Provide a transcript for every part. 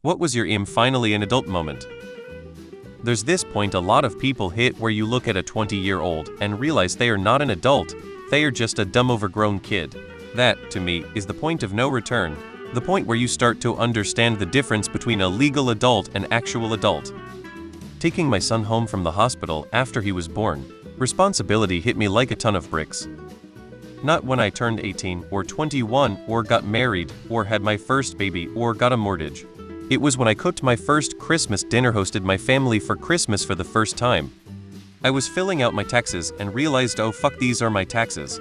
What was your finally an adult moment? There's this point a lot of people hit where you look at a 20-year-old and realize they are not an adult, they are just a dumb overgrown kid. That, to me, is the point of no return, the point where you start to understand the difference between a legal adult and actual adult. Taking my son home from the hospital after he was born, responsibility hit me like a ton of bricks. Not when I turned 18 or 21 or got married or had my first baby or got a mortgage. It was when I cooked my first Christmas dinner, hosted my family for Christmas for the first time. I was filling out my taxes and realized, oh fuck, these are my taxes.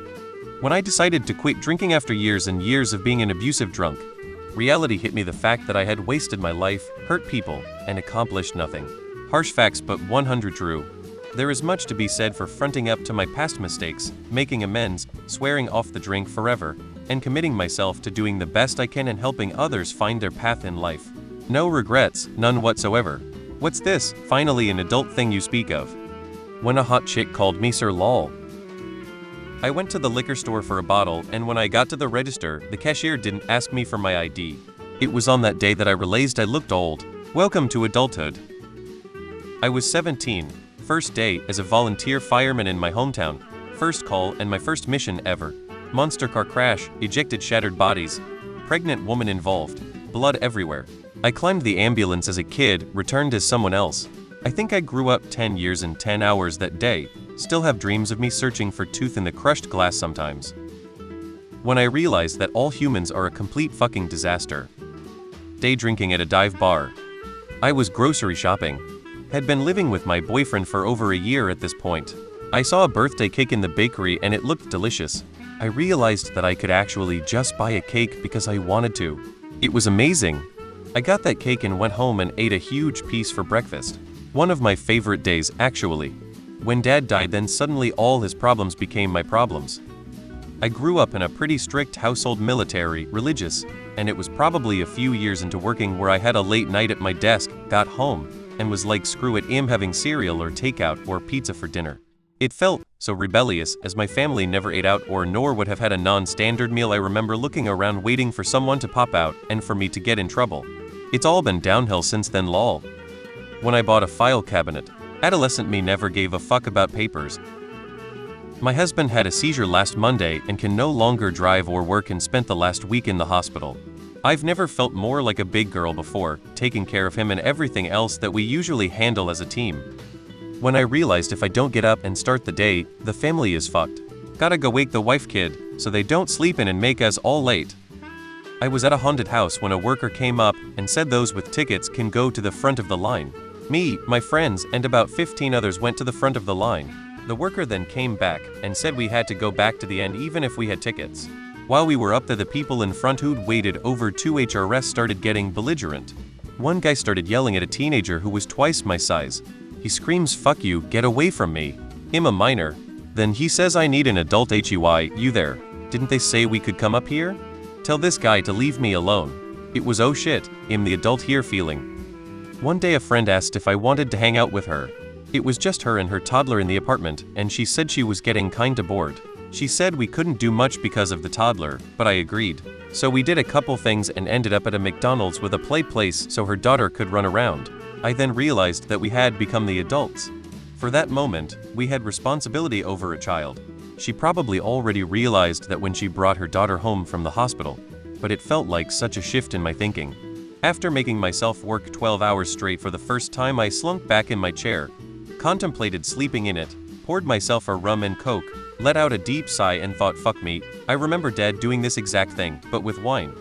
When I decided to quit drinking after years and years of being an abusive drunk, reality hit me, the fact that I had wasted my life, hurt people, and accomplished nothing. Harsh facts, but 100 true. There is much to be said for fronting up to my past mistakes, making amends, swearing off the drink forever, and committing myself to doing the best I can and helping others find their path in life. No regrets, none whatsoever. What's this, finally an adult thing you speak of? When a hot chick called me Sir Lol. I went to the liquor store for a bottle, and when I got to the register, the cashier didn't ask me for my ID. It was on that day that I realized I looked old. Welcome to adulthood. I was 17, first day as a volunteer fireman in my hometown, first call and my first mission ever. Monster car crash, ejected shattered bodies, pregnant woman involved, blood everywhere. I climbed the ambulance as a kid, returned as someone else. I think I grew up 10 years and 10 hours that day, still have dreams of me searching for tooth in the crushed glass sometimes. When I realized that all humans are a complete fucking disaster. Day drinking at a dive bar. I was grocery shopping. Had been living with my boyfriend for over a year at this point. I saw a birthday cake in the bakery and it looked delicious. I realized that I could actually just buy a cake because I wanted to. It was amazing. I got that cake and went home and ate a huge piece for breakfast. One of my favorite days, actually. When Dad died, then suddenly all his problems became my problems. I grew up in a pretty strict household, military, religious, and it was probably a few years into working where I had a late night at my desk, got home, and was like, screw it, I'm having cereal or takeout or pizza for dinner. It felt so rebellious, as my family never ate out or nor would have had a non-standard meal. I remember looking around waiting for someone to pop out and for me to get in trouble. It's all been downhill since then, lol. When I bought a file cabinet, adolescent me never gave a fuck about papers. My husband had a seizure last Monday and can no longer drive or work and spent the last week in the hospital. I've never felt more like a big girl before, taking care of him and everything else that we usually handle as a team. When I realized if I don't get up and start the day, the family is fucked. Gotta go wake the wife kid, so they don't sleep in and make us all late. I was at a haunted house when a worker came up and said those with tickets can go to the front of the line. Me, my friends, and about 15 others went to the front of the line. The worker then came back and said we had to go back to the end even if we had tickets. While we were up there, the people in front who'd waited over 2 HRS started getting belligerent. One guy started yelling at a teenager who was twice my size. He screams, "Fuck you, get away from me. I'm a minor." Then he says, "I need an adult, HEY, you there. Didn't they say we could come up here? Tell this guy to leave me alone." It was, oh shit, I'm the adult here feeling. One day a friend asked if I wanted to hang out with her. It was just her and her toddler in the apartment, and she said she was getting kinda bored. She said we couldn't do much because of the toddler, but I agreed. So we did a couple things and ended up at a McDonald's with a play place so her daughter could run around. I then realized that we had become the adults. For that moment, we had responsibility over a child. She probably already realized that when she brought her daughter home from the hospital, but it felt like such a shift in my thinking. After making myself work 12 hours straight for the first time, I slunk back in my chair, contemplated sleeping in it, poured myself a rum and coke, let out a deep sigh and thought, fuck me. I remember Dad doing this exact thing, but with wine.